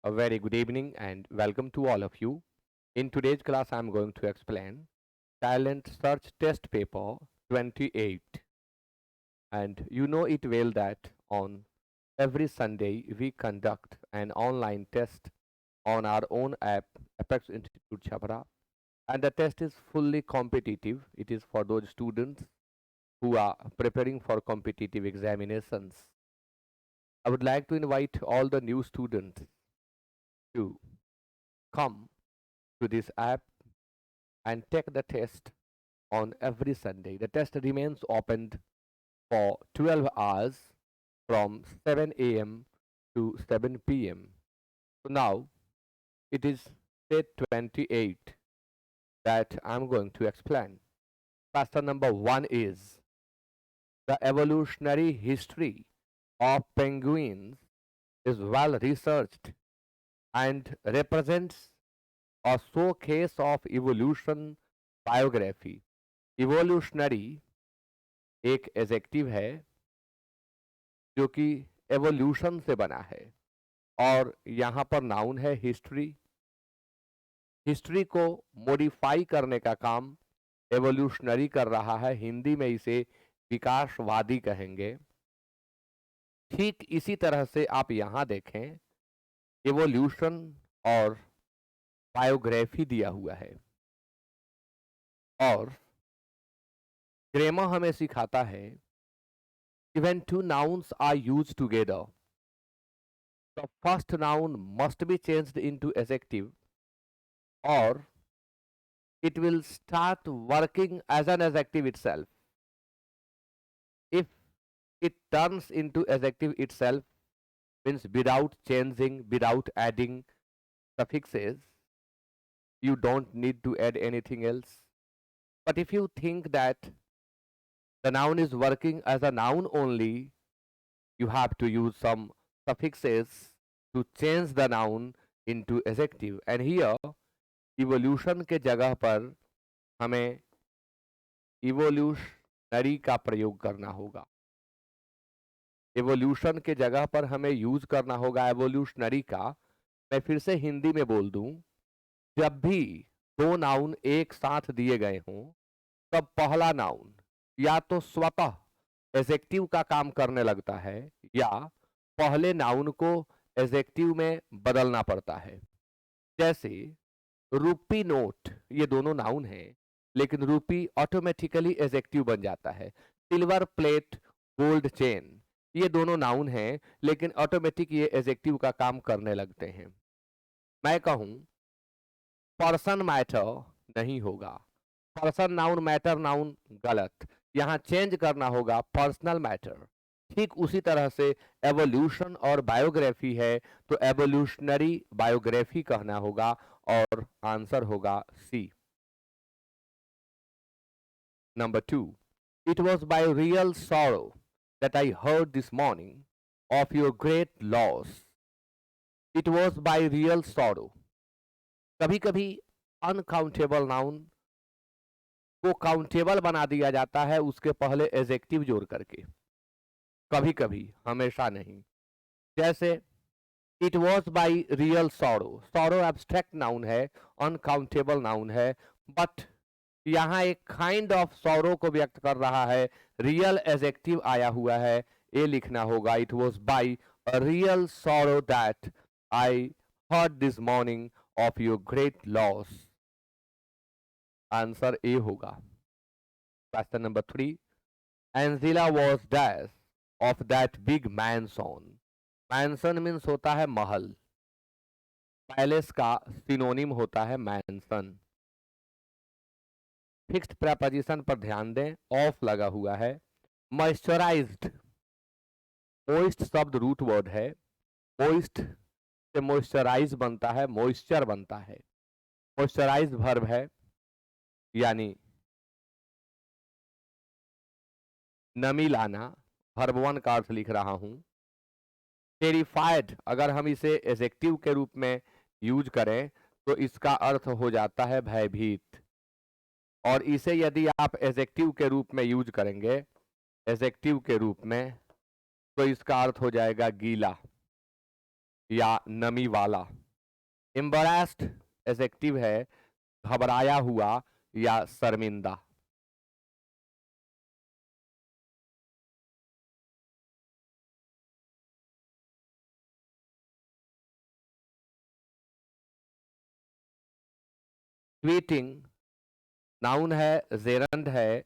A very good evening and welcome to all of you. In today's class, I'm going to explain Talent Search Test Paper 28. And you know it well that on every Sunday we conduct an online test on our own app, Apex Institute Chhabra. And the test is fully competitive. It is for those students who are preparing for competitive examinations. I would like to invite all the new students to come to this app and take the test on every Sunday. The test remains opened for 12 hours from 7 a.m. to 7 p.m. So now it is day 28 that I'm going to explain. Question number 1 is the evolutionary history of penguins is well researched and represents a showcase of evolution biography. Evolutionary एक adjective है जो कि evolution से बना है और यहाँ पर नाउन है हिस्ट्री। हिस्ट्री को मॉडिफाई करने का काम एवोल्यूशनरी कर रहा है, हिंदी में इसे विकासवादी कहेंगे। ठीक इसी तरह से आप यहाँ देखें, एवोल्यूशन और बायोग्राफी दिया हुआ है और ग्रामर हमें सिखाता है when two nouns are used together, the first noun must be changed into adjective or it will start working as an adjective itself. If it turns into adjective itself, means without changing, without adding suffixes, you don't need to add anything else. But if you think that the noun is working as a noun only, you have to use some suffixes to change the noun into adjective. And here evolution के जगह पर हमें evolutionary का प्रयोग करना होगा। Evolution के जगह पर हमें यूज करना होगा एवोल्यूशनरी का। मैं फिर से हिंदी में बोल दूं, जब भी दो नाउन एक साथ दिए गए हों तब पहला नाउन या तो स्वतः एजेक्टिव का काम करने लगता है या पहले नाउन को एजेक्टिव में बदलना पड़ता है। जैसे रूपी नोट, ये दोनों नाउन है लेकिन रूपी ऑटोमेटिकली एजेक्टिव बन जाता है। सिल्वर प्लेट, गोल्ड चेन, ये दोनों नाउन हैं लेकिन ऑटोमेटिक ये एजेक्टिव का काम करने लगते हैं। मैं कहूं पर्सन मैटर नहीं होगा, पर्सन नाउन मैटर नाउन गलत, यहां चेंज करना होगा पर्सनल मैटर। ठीक उसी तरह से एवोल्यूशन और बायोग्राफी है तो एवोल्यूशनरी बायोग्राफी कहना होगा और आंसर होगा C. Number 2, it was by real sorrow that I heard this morning of your great loss. It was by real sorrow. कभी कभी अनकाउंटेबल नाउन को काउंटेबल बना दिया जाता है उसके पहले एजेक्टिव जोड़ करके, कभी कभी, हमेशा नहीं। जैसे it was by real sorrow, sorrow abstract noun है, अनकाउंटेबल नाउन है, बट यहाँ एक काइंड ऑफ सॉरो को व्यक्त कर रहा है, रियल एजेक्टिव आया हुआ है, ये लिखना होगा it was by a real sorrow that I heard this morning of your great loss. Answer A होगा। Question number 3, Angela was dash of that big mansion. Mansion means होता है महल, पैलेस का सिनोनिम होता है मैनसन। फिक्स्ड प्रेपोजिशन पर ध्यान दें, of लगा हुआ है। मॉइस्चराइज्ड, मोइस्ट शब्द रूट वर्ड है, मोइस्ट से मॉइस्चराइज बनता है, मॉइस्चर बनता है। मॉइस्चराइज वर्ब है, यानी नमी लाना, वर्ब 1 का अर्थ लिख रहा हूं। टेरिफाइड, अगर हम इसे एजेक्टिव के रूप में यूज करें तो इसका अर्थ हो जाता है भयभीत, और इसे यदि आप एजेक्टिव के रूप में यूज करेंगे, एजेक्टिव के रूप में, तो इसका अर्थ हो जाएगा गीला, या नमी वाला। एम्बैरेस्ड एडजेक्टिव है घबराया हुआ या शर्मिंदा। स्वीटिंग नाउन है, जेरंड है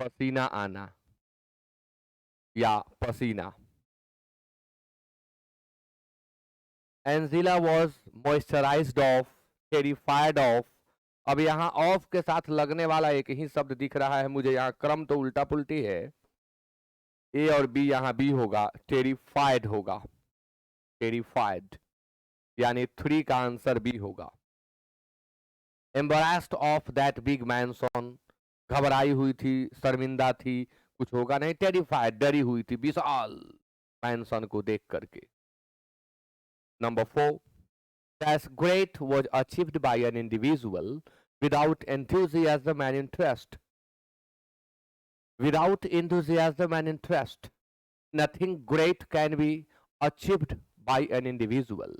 पसीना आना या पसीना। Angela was moisturised of, terrified of. अब यहाँ ऑफ के साथ लगने वाला एक ही शब्द दिख रहा है मुझे, यहाँ क्रम तो उल्टा पुल्टी है। ए और बी, यहाँ बी होगा, टेरिफाइड होगा, टेरिफाइड, यानी 3 का आंसर बी होगा। एम्बरास्ड ऑफ दैट बिग मैनसन, घबराई हुई थी, शर्मिंदा थी, कुछ होगा नहीं, टेरिफाइड, डरी हुई थी विशाल मैनसन को देख करके। Number 4, that great was achieved by an individual without enthusiasm and interest. Without enthusiasm and interest, nothing great can be achieved by an individual.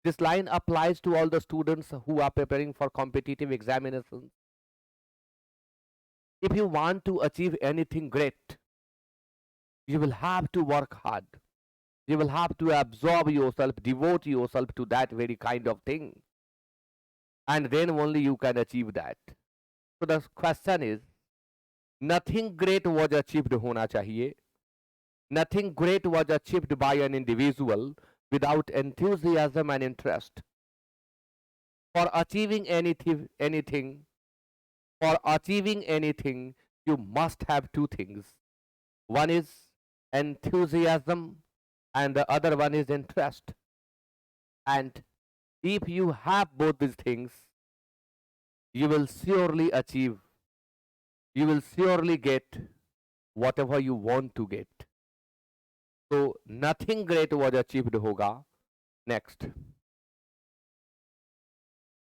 This line applies to all the students who are preparing for competitive examinations. If you want to achieve anything great, you will have to work hard. You will have to absorb yourself, devote yourself to that very kind of thing. And then only you can achieve that. So the question is, nothing great was achieved होना चाहिए. Nothing great was achieved by an individual without enthusiasm and interest. For achieving anything, you must have 2 things. One is enthusiasm and the other one is interest. And if you have both these things, you will surely achieve, you will surely get whatever you want to get. So nothing great was achieved होगा. Next,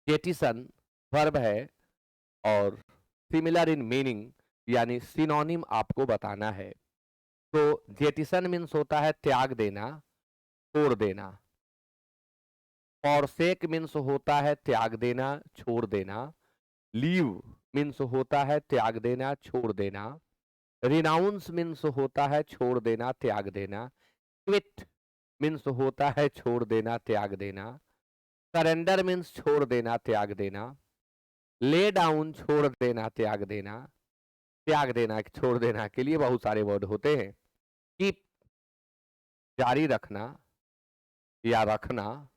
jettison verb है और similar in meaning यानी synonym आपको बताना है. तो jettison means होता है त्याग देना, छोड़ देना. फॉरसेक मीन्स होता है त्याग देना, छोड़ देना. लीव मीन्स होता है त्याग देना, छोड़ देना. रिनाउंस मीन्स होता है छोड़ देना, त्याग देना. क्विट मीन्स होता है छोड़ देना, त्याग देना. सरेंडर मीन्स छोड़ देना, त्याग देना. ले डाउन छोड़ देना, त्याग देना. त्याग देना, छोड़ देना के लिए बहुत सारे वर्ड होते हैं. कीप जारी रखना या रखना.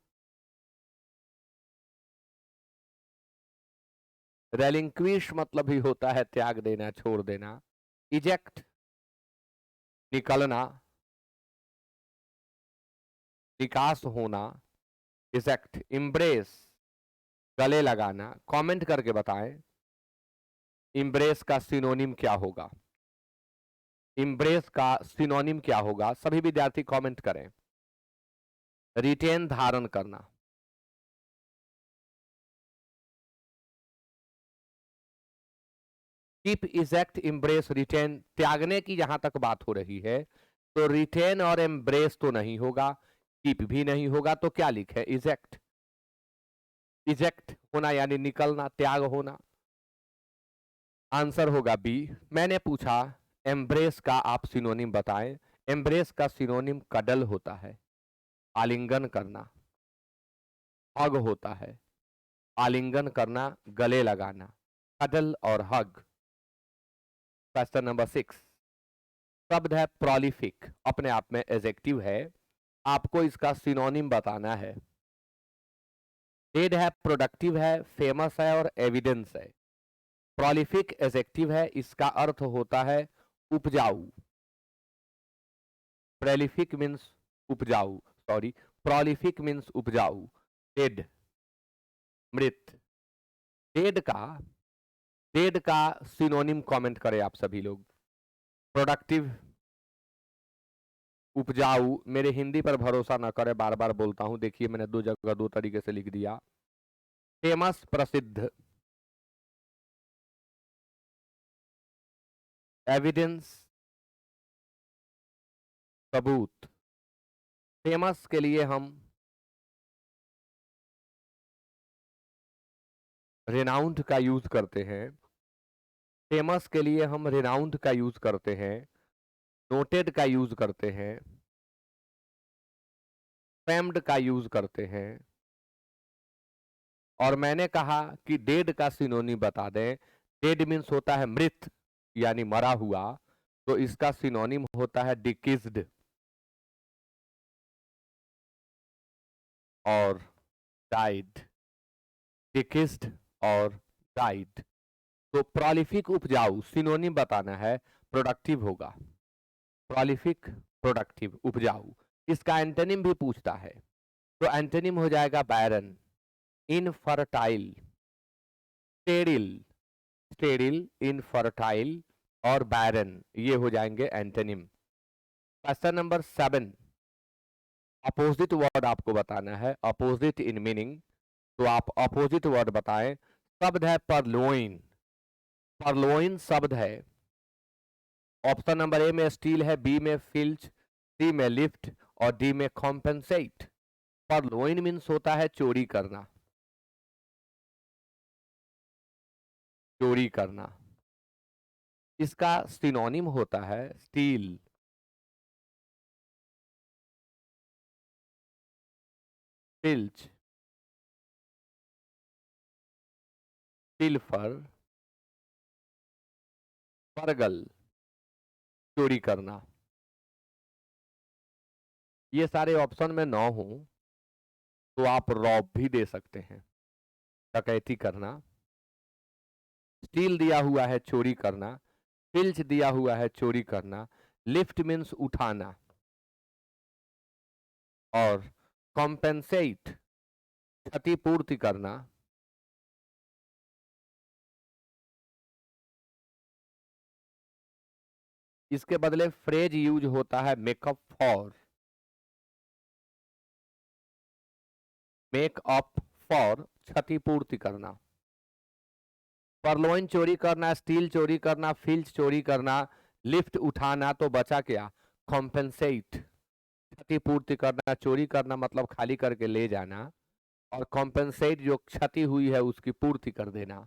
रेलिंक्विश मतलब ही होता है त्याग देना, छोड़ देना. इजेक्ट निकलना, विकास होना. इजेक्ट. इम्ब्रेस गले लगाना. कमेंट करके बताएं इम्ब्रेस का सिनोनिम क्या होगा. इम्ब्रेस का सिनोनिम क्या होगा, सभी विद्यार्थी कमेंट करें. रिटेन धारण करना. Keep, eject, embrace, retain. त्यागने की जहां तक बात हो रही है तो रिटेन और एम्ब्रेस तो नहीं होगा, कीप भी नहीं होगा, तो क्या लिखे, इजेक्ट. इजेक्ट होना यानी निकलना, त्याग होना. आंसर होगा बी. मैंने पूछा एम्ब्रेस का आप सिनोनिम बताएं. एम्ब्रेस का सिनोनिम कडल होता है, आलिंगन करना. हग होता है, आलिंगन करना, गले लगाना. कडल और हग. Question number 6. शब्द है प्रोलिफिक, अपने आप में एडजेक्टिव है, आपको इसका सिनोनिम बताना है. डेड है, प्रोडक्टिव है, फेमस है और एविडेंस है. प्रोलिफिक एडजेक्टिव है, इसका अर्थ होता है उपजाऊ. प्रोलिफिक मीन्स उपजाऊ, सॉरी, प्रोलिफिक मीन्स उपजाऊ. डेड मृत. डेड का सिनोनिम कमेंट करें आप सभी लोग. प्रोडक्टिव, उपजाऊ. मेरे हिंदी पर भरोसा न करें, बार बार बोलता हूं, देखिए मैंने 2 जगह 2 तरीके से लिख दिया. फेमस प्रसिद्ध. एविडेंस सबूत. फेमस के लिए हम रेनाउंड का यूज करते हैं। फेमस के लिए हम रेनाउंड का यूज करते हैं, नोटेड का यूज करते हैं, फेम्ड का यूज करते हैं। और मैंने कहा कि डेड का सिनोनिम बता दें। डेड मीन्स होता है मृत यानी मरा हुआ, तो इसका सिनोनिम होता है डिकीज्ड और डाइड। डिकीज्ड और डाइड। तो प्रोलिफिक उपजाऊ सिनोनिम बताना है, प्रोडक्टिव होगा। प्रोलिफिक, प्रोडक्टिव, उपजाऊ। इसका एंटोनिम भी पूछता है, तो एंटोनिम हो जाएगा बैरन, इनफर्टाइल, स्टेरिल, स्टेरिल, इनफर्टाइल और बैरन, ये हो जाएंगे antonym. Question number 7, opposite word आपको बताना है, अपोजिट इन मीनिंग। तो आप अपोजिट वर्ड बताएं। शब्द है परलोइन, परलोइन शब्द है। ऑप्शन नंबर ए में स्टील है, बी में फिल्च, सी में लिफ्ट और डी में कॉम्पेंसेट। परलोइन मीन्स होता है चोरी करना, चोरी करना। इसका सिनोनिम होता है स्टील, फिल्च, सिल्फर, परगल, चोरी करना। ये सारे ऑप्शन में ना हो तो आप रॉब भी दे सकते हैं, डकैती करना। स्टील दिया हुआ है चोरी करना, फिल्च दिया हुआ है चोरी करना, लिफ्ट मीन्स उठाना और कॉम्पेंसेट क्षतिपूर्ति करना। इसके बदले फ्रेज यूज होता है मेकअप फॉर, मेकअप फॉर क्षतिपूर्ति करना। परलोइन चोरी करना, स्टील चोरी करना, फिल्च चोरी करना, लिफ्ट उठाना, तो बचा क्या? कॉम्पेंसेट, क्षतिपूर्ति करना। चोरी करना मतलब खाली करके ले जाना, और कॉम्पेंसेट जो क्षति हुई है उसकी पूर्ति कर देना,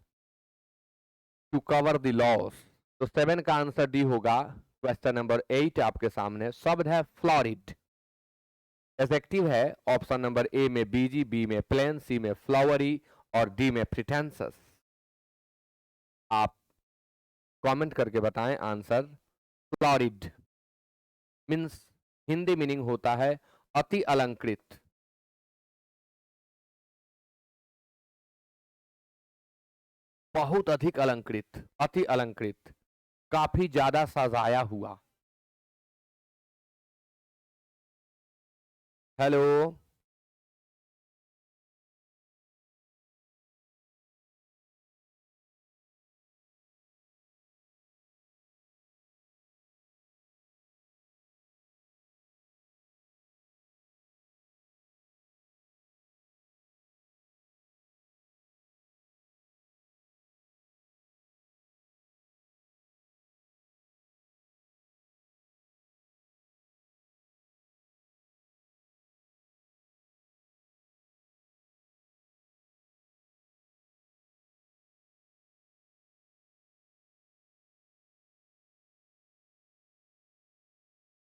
टू कवर द लॉस। तो 7 का आंसर डी होगा। क्वेश्चन नंबर 8 आपके सामने, शब्द है फ्लोरिड, एडजेक्टिव है। ऑप्शन नंबर ए में बीजी, बी में प्लेन, सी में फ्लावरी और डी में प्रिटेंसस। आप कमेंट करके बताएं answer. Fluoride means, Hindi meaning होता है अति अलंकृत, बहुत अधिक अलंकृत, अति अलंकृत, काफी ज्यादा सजाया हुआ। हेलो,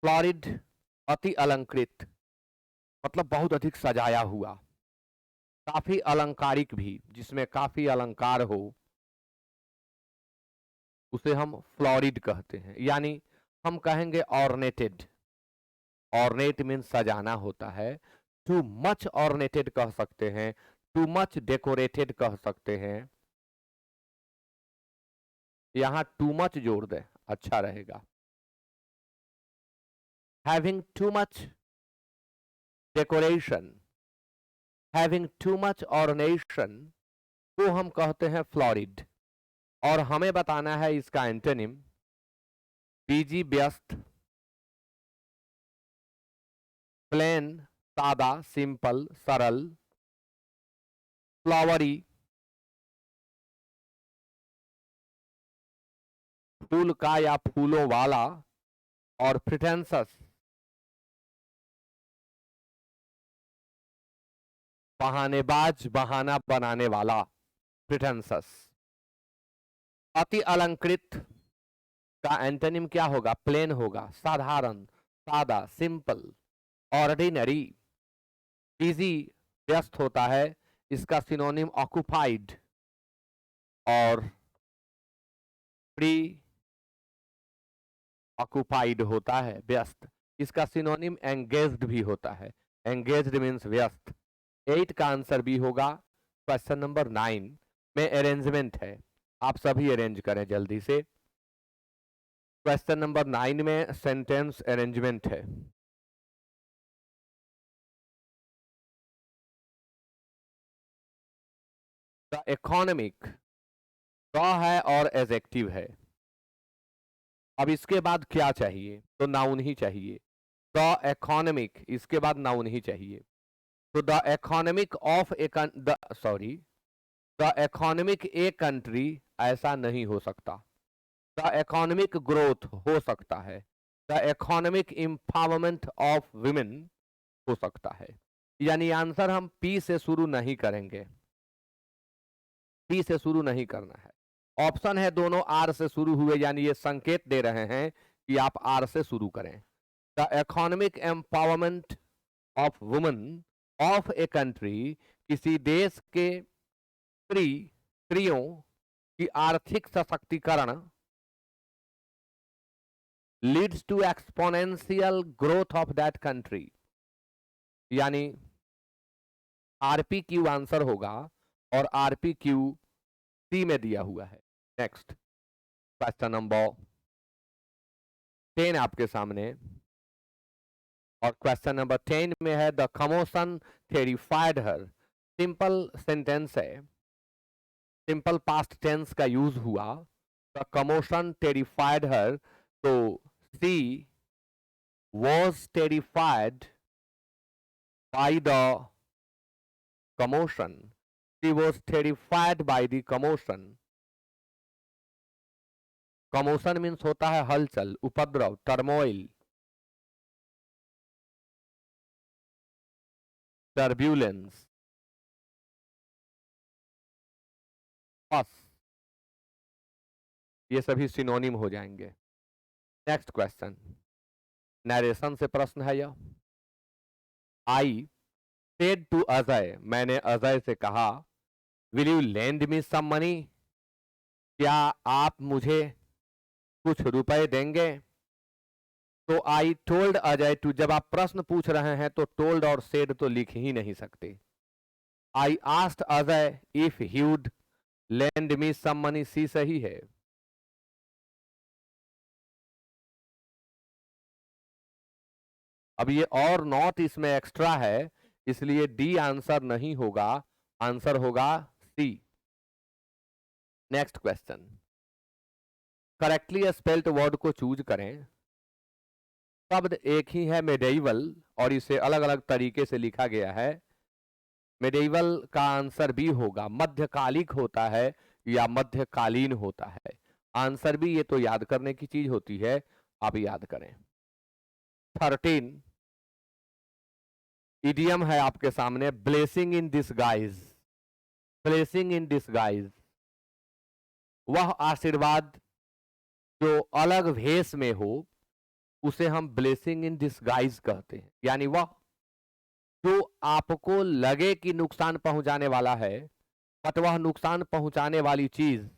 फ्लोरिड अति अलंकृत मतलब बहुत अधिक सजाया हुआ, काफी अलंकारिक भी, जिसमें काफी अलंकार हो, उसे हम फ्लोरिड कहते हैं। यानी हम कहेंगे ऑर्नेटेड, ऑर्नेट मीन सजाना होता है। टू मच ऑर्नेटेड कह सकते हैं, टू मच डेकोरेटेड कह सकते हैं। यहां टू मच जोड़ दे, अच्छा रहेगा। Having too much decoration, having too much ornation को हम कहते हैं फ्लोरिड। और हमें बताना है इसका एंटोनिम। बीजी व्यस्त, प्लेन सादा, सिंपल सरल, फ्लावरी फूल का या फूलों वाला, और प्रिटेंसस बहानेबाज, बहाना बनाने वाला, प्रिटेंसस। अति अलंकृत का एंटोनिम क्या होगा? प्लेन होगा, साधारण, सादा, सिंपल। ऑर्डिनरी, बिजी, व्यस्त होता है, इसका सिनोनिम ऑक्युपाइड। और प्री ऑक्युपाइड होता है, व्यस्त, इसका सिनोनिम एंगेज्ड भी होता है। एंगेज्ड मीन्स व्यस्त। 8 का आंसर बी होगा। क्वेश्चन नंबर 9 में अरेंजमेंट है, आप सभी अरेंज करें जल्दी से। क्वेश्चन नंबर 9 में सेंटेंस अरेंजमेंट है। द इकोनॉमिक, द है और एडजेक्टिव है। अब इसके बाद क्या चाहिए? तो नाउन ही चाहिए। द इकोनॉमिक, इसके बाद नाउन ही चाहिए। तो the economic of A sorry, the economic a country, ऐसा नहीं हो सकता। द इकोनॉमिक ग्रोथ हो सकता है। The economic empowerment of women हो सकता है। यानी आंसर हम पी से शुरू नहीं करेंगे, पी से शुरू नहीं करना है। ऑप्शन है दोनों आर से शुरू हुए, यानी ये संकेत दे रहे हैं कि आप आर से शुरू करें। The economic empowerment of women of a country, किसी देश के स्त्रियों की आर्थिक सशक्तिकरण, leads to exponential growth of that country, यानी आरपी क्यू आंसर होगा और आरपी क्यू सी में दिया हुआ है। नेक्स्ट क्वेश्चन नंबर 10 आपके सामने, और क्वेश्चन नंबर 10 में है the commotion terrified her. Simple sentence है, सिंपल पास्ट टेंस का यूज हुआ। द कमोशन टेरिफाइड हर, तो she was terrified by the commotion, she was terrified by the commotion. Commotion means होता है हलचल, उपद्रव, टर्मोइल, टर्ब्यूलेंस, बस, ये सभी सिनोनिम हो जाएंगे। नेक्स्ट क्वेश्चन, नरेशन से प्रश्न है यह। आई सेड टू अजय, मैंने अजय से कहा, will you lend me some money, क्या आप मुझे कुछ रुपए देंगे? तो आई टोल्ड अजय टू, जब आप प्रश्न पूछ रहे हैं तो टोल्ड और सेड तो लिख ही नहीं सकते। I asked Ajay if he would lend me some money, C सही है। अब ये और नॉट इसमें एक्स्ट्रा है, इसलिए डी आंसर नहीं होगा, आंसर होगा C. Next question, correctly spelled word को चूज करें। शब्द एक ही है, मेडिवल, और इसे अलग अलग तरीके से लिखा गया है। मेडिवल का आंसर भी होगा, मध्यकालिक होता है या मध्यकालीन होता है। आंसर भी, ये तो याद करने की चीज होती है, आप याद करें। 13 इडियम है आपके सामने, blessing in disguise. Blessing in disguise, वह आशीर्वाद जो अलग भेष में हो, उसे हम ब्लेसिंग इन डिसगाइज कहते हैं। यानी वह जो आपको लगे कि नुकसान पहुंचाने वाला है, बट वह नुकसान पहुंचाने वाली चीज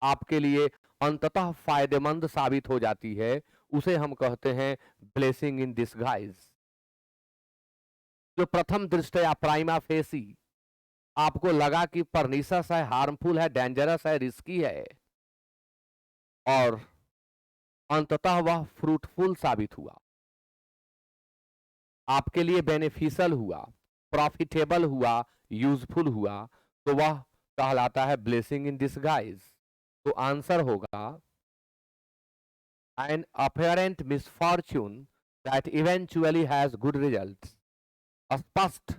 आपके लिए अंततः फायदेमंद साबित हो जाती है, उसे हम कहते हैं ब्लेसिंग इन डिसगाइज। जो प्रथम दृष्टया प्राइमा फेसी आपको लगा कि परनीसस है, हार्मफुल है, डेंजरस है, रिस्की है, और अंततः वह फ्रूटफुल साबित हुआ, आपके लिए बेनिफिशियल हुआ, प्रॉफिटेबल हुआ, यूजफुल हुआ, तो वह कहलाता है ब्लेसिंग इन डिसगाइज। तो आंसर होगा an apparent misfortune that eventually has good results. स्पष्ट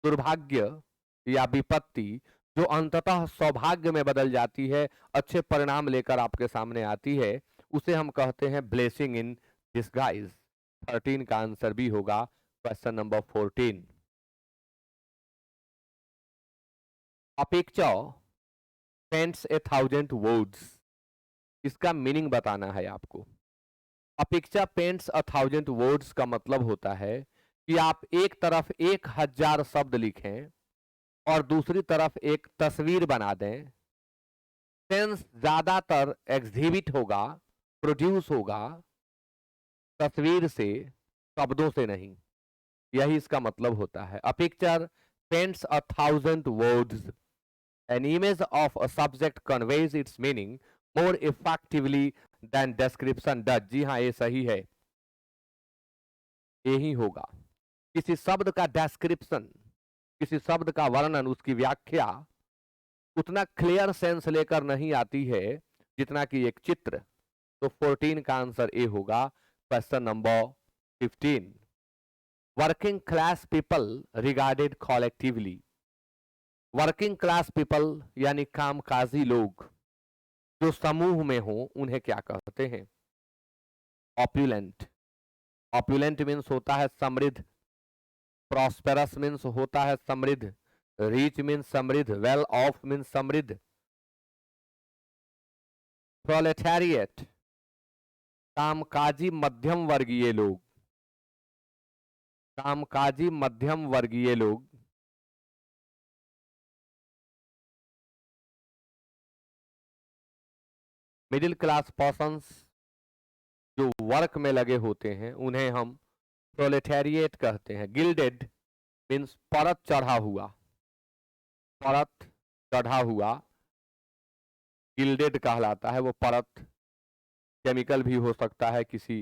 दुर्भाग्य या विपत्ति जो अंततः सौभाग्य में बदल जाती है, अच्छे परिणाम लेकर आपके सामने आती है, उसे हम कहते हैं ब्लेसिंग इन डिसगाइज। 13 का आंसर भी होगा question number 14। A picture paints 1,000 words. इसका मीनिंग बताना है आपको। A picture paints 1,000 words का मतलब होता है कि आप एक तरफ 1,000 शब्द लिखें और दूसरी तरफ एक तस्वीर बना दें। सेंस ज्यादातर एग्जिबिट होगा, प्रोड्यूस होगा तस्वीर से, शब्दों से नहीं। यही इसका मतलब होता है। A picture paints 1,000 words. An image of a subject conveys its meaning more effectively than description does. जी हाँ, ये सही है, यही होगा। किसी शब्द का डिस्क्रिप्शन, किसी शब्द का वर्णन, उसकी व्याख्या उतना क्लियर सेंस लेकर नहीं आती है जितना कि एक चित्र। तो 14 का आंसर ए होगा। Question number 15, working class people regarded collectively. Working class people यानी कामकाजी लोग जो समूह में हो उन्हें क्या कहते हैं? ऑप्युलेंट। ऑप्युलेंट मीन्स होता है समृद्ध, प्रॉस्पेरस मीन्स होता है समृद्ध, रिच मीन्स समृद्ध, वेल ऑफ मीन्स समृद्ध। प्रोलेटारिएट कामकाजी मध्यम वर्गीय लोग, कामकाजी मध्यम वर्गीय लोग। मिडिल क्लास पर्सन्स जो वर्क में लगे होते हैं उन्हें हम प्रोलेटारिएट कहते हैं। गिल्डेड मीन्स परत चढ़ा हुआ, परत चढ़ा हुआ गिल्डेड कहलाता है। वो परत केमिकल भी हो सकता है, किसी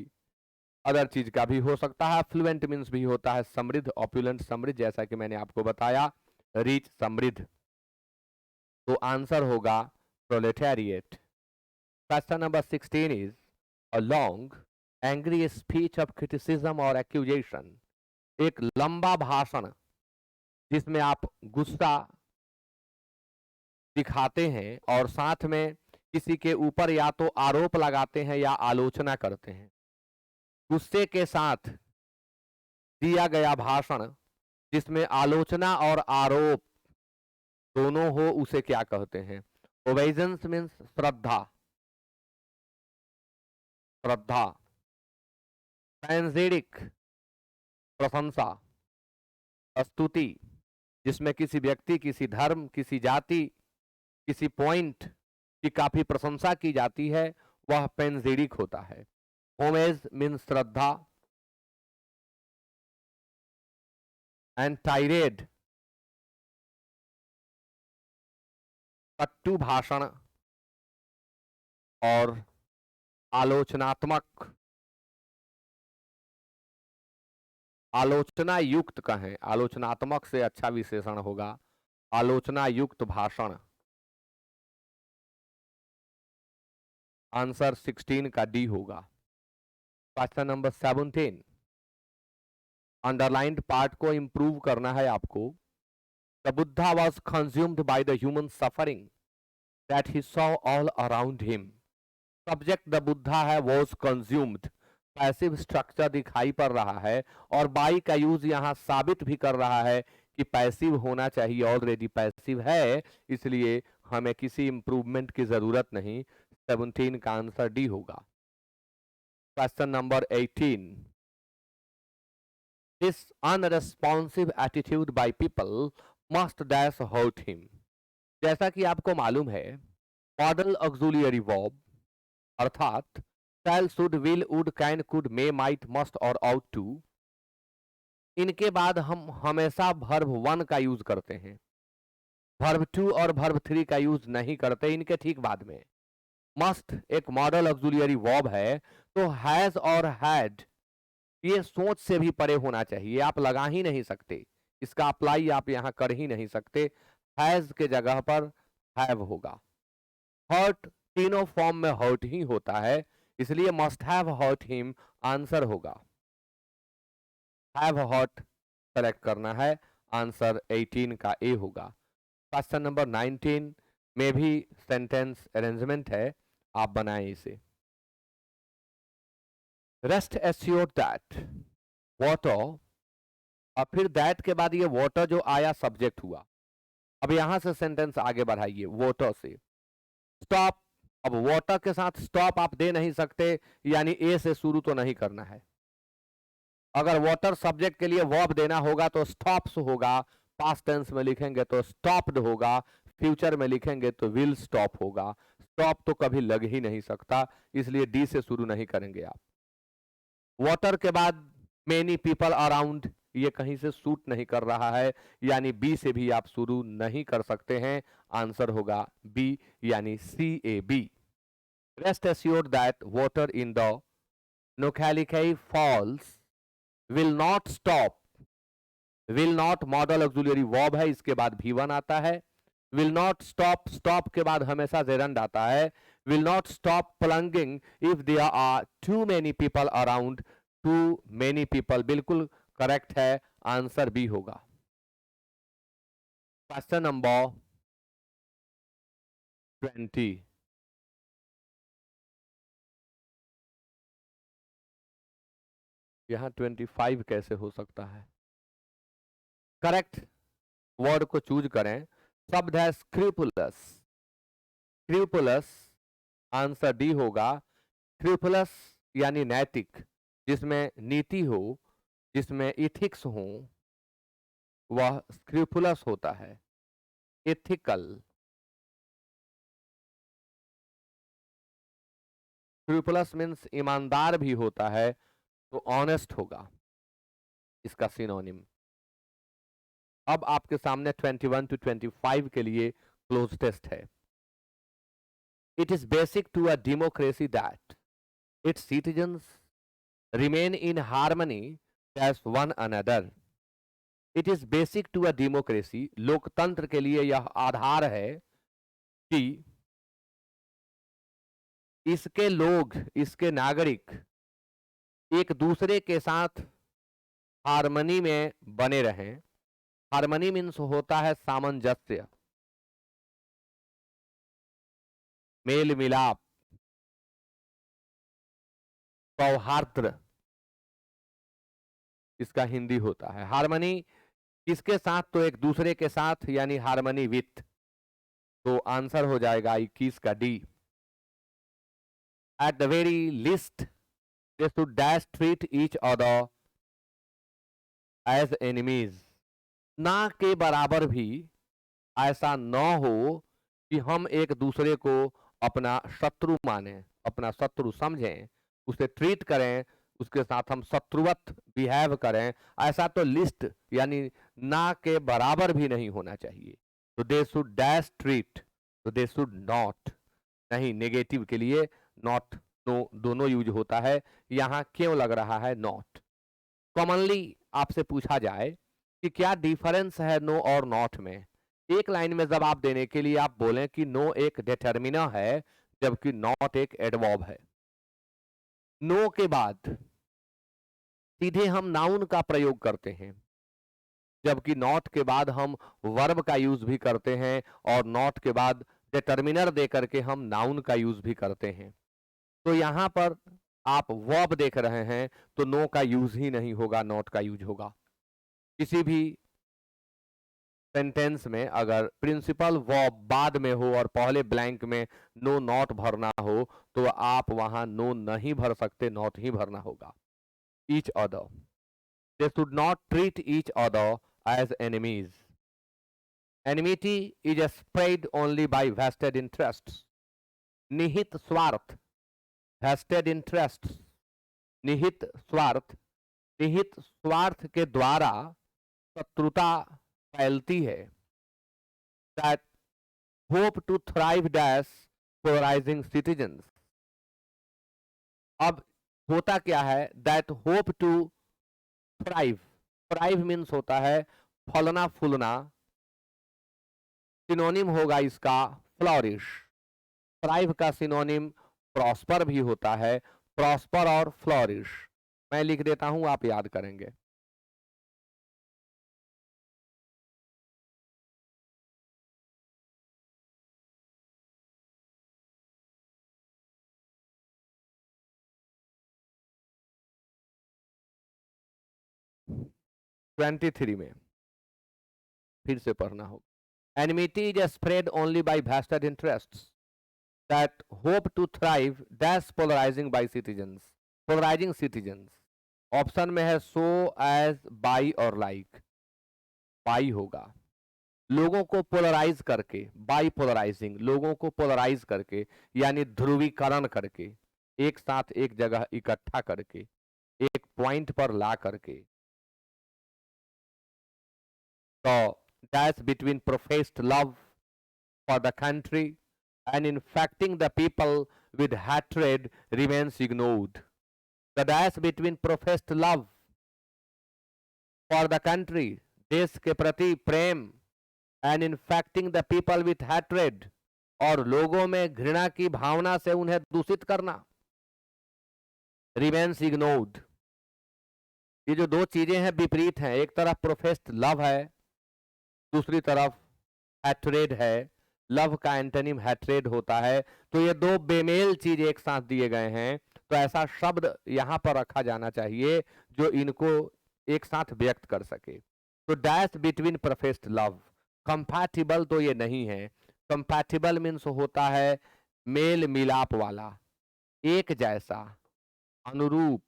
अदर चीज का भी हो सकता है। फ्लुएंट मीन्स भी होता है समृद्ध, ऑप्युलेंट समृद्ध, जैसा कि मैंने आपको बताया, रिच समृद्ध। तो आंसर होगा proletariat. Question number 16 is a long angry speech of criticism और एक्यूजेशन। एक लंबा भाषण जिसमें आप गुस्सा दिखाते हैं और साथ में किसी के ऊपर या तो आरोप लगाते हैं या आलोचना करते हैं। गुस्से के साथ दिया गया भाषण जिसमें आलोचना और आरोप दोनों हो उसे क्या कहते हैं? ओबेजेंस मीन्स श्रद्धा, श्रद्धा। पैंजेडिक प्रशंसा, स्तुति, जिसमें किसी व्यक्ति, किसी धर्म, किसी जाति, किसी पॉइंट की काफी प्रशंसा की जाती है, वह पैंजेडिक होता है। होमेज मीन्स श्रद्धा। एंड टाइरेड कट्टु भाषण और आलोचनात्मक, आलोचना युक्त कहें, आलोचनात्मक से अच्छा विशेषण होगा आलोचना युक्त भाषण। आंसर 16 का डी होगा। क्वेश्चन नंबर 17, अंडरलाइंड पार्ट को इंप्रूव करना है आपको। The Buddha was consumed by the human suffering that he saw all around him. Subject the Buddha है, वॉज कंज्यूम्ड, पैसिव स्ट्रक्चर दिखाई पड़ रहा है और बाई का यूज यहां साबित भी कर रहा है कि पैसिव होना चाहिए, ऑलरेडी पैसिव है, इसलिए हमें किसी इंप्रूवमेंट की जरूरत नहीं। 17 का आंसर डी होगा। Question number 18, this unresponsive attitude by people must dash hurt him. जैसा कि आपको मालूम है, मॉडल ऑक्सिलियरी वर्ब अर्थात shall, should, will, would, can, could, may, might, must और आउट टू, इनके बाद हम हमेशा वर्ब 1 का यूज करते हैं, वर्ब 2 और वर्ब 3 का यूज नहीं करते इनके ठीक बाद में। मस्ट एक मॉडल ऑक्सिलियरी वर्ब है, तो हैज और हैड ये सोच से भी परे होना चाहिए, आप लगा ही नहीं सकते, इसका अप्लाई आप यहां कर ही नहीं सकते। हैज के जगह पर हैव होगा। हर्ट तीनों फॉर्म में हर्ट ही होता है, इसलिए must have hurt him answer होगा। हैव हर्ट सेलेक्ट करना है, आंसर 18 का ए होगा। क्वेश्चन नंबर 19 में भी सेंटेंस अरेंजमेंट है, आप बनाएं इसे। रेस्ट एश्योर्ड दैट वाटर, और फिर दैट के बाद ये वाटर जो आया सब्जेक्ट हुआ, अब यहां से सेंटेंस आगे बढ़ाइए, वाटर से स्टॉप। अब वाटर के साथ स्टॉप आप दे नहीं सकते, यानी ए से शुरू तो नहीं करना है। अगर वाटर सब्जेक्ट के लिए वर्ब देना होगा तो स्टॉप्स होगा, पास्ट टेंस में लिखेंगे तो स्टॉप्ड होगा, फ्यूचर में लिखेंगे तो विल स्टॉप होगा। स्टॉप तो कभी लग ही नहीं सकता, इसलिए डी से शुरू नहीं करेंगे आप। वाटर के बाद मेनी पीपल अराउंड, ये कहीं से सूट नहीं कर रहा है, यानी बी से भी आप शुरू नहीं कर सकते हैं। आंसर होगा बी, यानी CAB। Rest assured that water in the Nokkalikai falls will not stop. Will not modal auxiliary verb है, इसके बाद V1 आता है। विल नॉट स्टॉप, स्टॉप के बाद हमेशा जेरंड आता है। Will not stop plunging if there are too many people around. Too many people बिल्कुल करेक्ट है, आंसर बी होगा। Question number 20। यहां 25 कैसे हो सकता है? करेक्ट वर्ड को चूज करें। शब्द है स्क्रूपुलस। स्क्रूपुलस, आंसर डी होगा। स्क्रूपुलस यानी नैतिक, जिसमें नीति हो, जिसमें इथिक्स हो, वह स्क्रूपुलस होता है। एथिकल। स्क्रूपुलस मीन्स ईमानदार भी होता है, तो ऑनेस्ट होगा इसका सिनोनिम। अब आपके सामने 21 to 25 के लिए क्लोज टेस्ट है। It is basic to a democracy that its citizens remain in harmony as one another. It is basic to a democracy, लोकतंत्र के लिए यह आधार है कि इसके लोग, इसके नागरिक एक दूसरे के साथ हार्मनी में बने रहें। हार्मनी मीन्स होता है सामंजस्य, मेल मिलाप, सौहार्द, इसका हिंदी होता है। हार्मनी किसके साथ? तो एक दूसरे के साथ, यानी हार्मनी विथ। तो आंसर हो जाएगा 21 का D. At the very list they should dash treat each other as enemies। ना के बराबर भी ऐसा न हो कि हम एक दूसरे को अपना शत्रु माने, अपना शत्रु समझें, उसे ट्रीट करें, उसके साथ हम शत्रुवत बिहेव करें। ऐसा तो लिस्ट यानी ना के बराबर भी नहीं होना चाहिए। तो दे शुड डैश ट्रीट, तो दे शुड नॉट नहीं, नेगेटिव के लिए नॉट नो दोनों यूज होता है। यहां क्यों लग रहा है नॉट? कॉमनली आपसे पूछा जाए कि क्या डिफरेंस है नो और नॉट में, एक लाइन में जवाब देने के लिए आप बोलें कि नो एक डिटर्मिनर है, जबकि नॉट एक एडवर्ब है। नो के बाद सीधे हम नाउन का प्रयोग करते हैं, जबकि नॉट के बाद हम वर्ब का यूज भी करते हैं, और नॉट के बाद डिटर्मिनर दे करके हम नाउन का यूज भी करते हैं। तो यहां पर आप वर्ब देख रहे हैं तो नो का यूज ही नहीं होगा, नॉट का यूज होगा। किसी भी सेंटेंस में अगर प्रिंसिपल वर्ब बाद में हो और पहले ब्लैंक में नो नॉट भरना हो, तो आप वहां नो नहीं भर सकते, नॉट ही भरना होगा। Each other, they should not treat each other as enemies. Enmity is spread only by vested interests. निहित स्वार्थ, वेस्टेड इंटरेस्ट्स, निहित स्वार्थ, निहित स्वार्थ के द्वारा शत्रुता फैलती है। That hope to thrive dash polarising citizens. अब होता क्या है? That hope to thrive, thrive means होता है फलना फूलना, सिनोनिम होगा इसका फ्लॉरिश। थ्राइव का सिनोनिम प्रॉस्पर भी होता है, प्रॉस्पर और फ्लॉरिश। मैं लिख देता हूं, आप याद करेंगे। ट्वेंटी थ्री में फिर से पढ़ना होगा। Enmity is spread only by vested interests that hope to thrive dash polarizing by citizens, polarizing citizens. Option में है सो एज बाई और लाइक, बाई होगा। लोगों को पोलराइज करके, बाई पोलराइजिंग, लोगों को पोलराइज करके यानी ध्रुवीकरण करके, एक साथ एक जगह इकट्ठा करके, एक पॉइंट पर ला करके। तो dash between professed love for the country and infecting the people with hatred remains ignored. The dash between professed love for the country, देश के प्रति प्रेम, and infecting the people with hatred, और लोगों में घृणा की भावना से उन्हें दूषित करना, remains ignored. ये जो दो चीजें हैं विपरीत हैं, एक तरफ प्रोफेस्ड लव है, दूसरी तरफ हैट्रेड है। लव का एंटोनिम हैट्रेड होता है। तो ये दो बेमेल चीज एक साथ दिए गए हैं, तो ऐसा शब्द यहां पर रखा जाना चाहिए जो इनको एक साथ व्यक्त कर सके। तो dash between professed love, compatible तो ये नहीं है। कंपैटिबल मीन्स होता है मेल मिलाप वाला, एक जैसा, अनुरूप।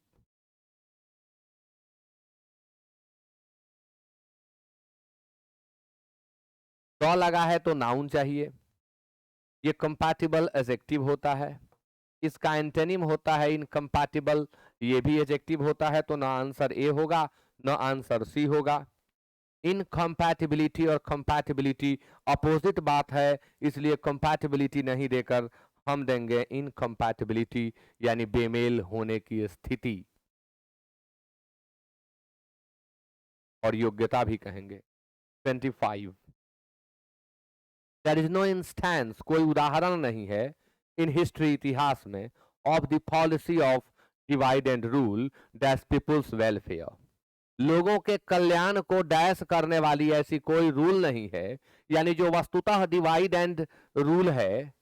तो लगा है तो नाउन चाहिए। ये कंपैटिबल एडजेक्टिव होता है, इसका एंटोनिम होता है इनकम्पैटिबल, ये भी एडजेक्टिव होता है। तो ना आंसर ए होगा, ना आंसर सी होगा। इनकम्पैटिबिलिटी और कंपैटिबिलिटी अपोजिट बात है, इसलिए कंपैटिबिलिटी नहीं देकर हम देंगे इनकम्पैटिबिलिटी, यानी बेमेल होने की स्थिति, और योग्यता भी कहेंगे। 25 देयर इज नो इंस्टेंस, कोई उदाहरण नहीं है इन हिस्ट्री, इतिहास में, of the policy of divide and rule dash people's welfare, लोगों के कल्याण को डैश करने वाली ऐसी कोई रूल नहीं है। यानी जो वस्तुतः डिवाइड एंड रूल है,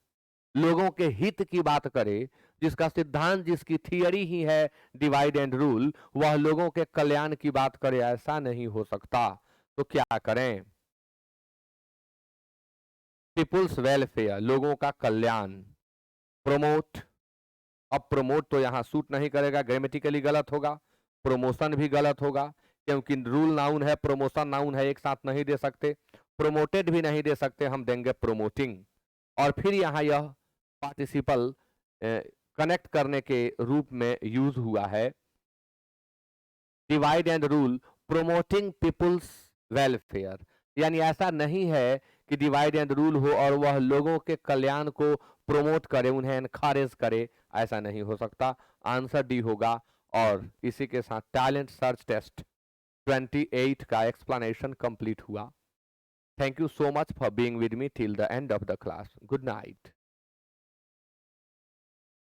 लोगों के हित की बात करे, जिसका सिद्धांत, जिसकी थियरी ही है डिवाइड एंड रूल, वह लोगों के कल्याण की बात करे, ऐसा नहीं हो सकता। तो क्या करें? पीपुल्स वेलफेयर, लोगों का कल्याण। प्रोमोट, अब प्रोमोट तो यहां सूट नहीं करेगा, ग्रामेटिकली गलत होगा। प्रोमोशन भी गलत होगा, क्योंकि रूल नाउन है, प्रोमोशन नाउन है, एक साथ नहीं दे सकते। प्रोमोटेड भी नहीं दे सकते, हम देंगे प्रोमोटिंग। और फिर यहां यह पार्टिसिपल कनेक्ट करने के रूप में यूज हुआ है। Divide and rule promoting people's welfare, यानी ऐसा नहीं है कि डिवाइड एंड रूल हो और वह लोगों के कल्याण को प्रोमोट करे, उन्हें एनकरेज करे, ऐसा नहीं हो सकता। आंसर डी होगा। और इसी के साथ टैलेंट सर्च टेस्ट 28 का एक्सप्लेनेशन कंप्लीट हुआ। Thank you so much for being with me till the end of the class. Good night.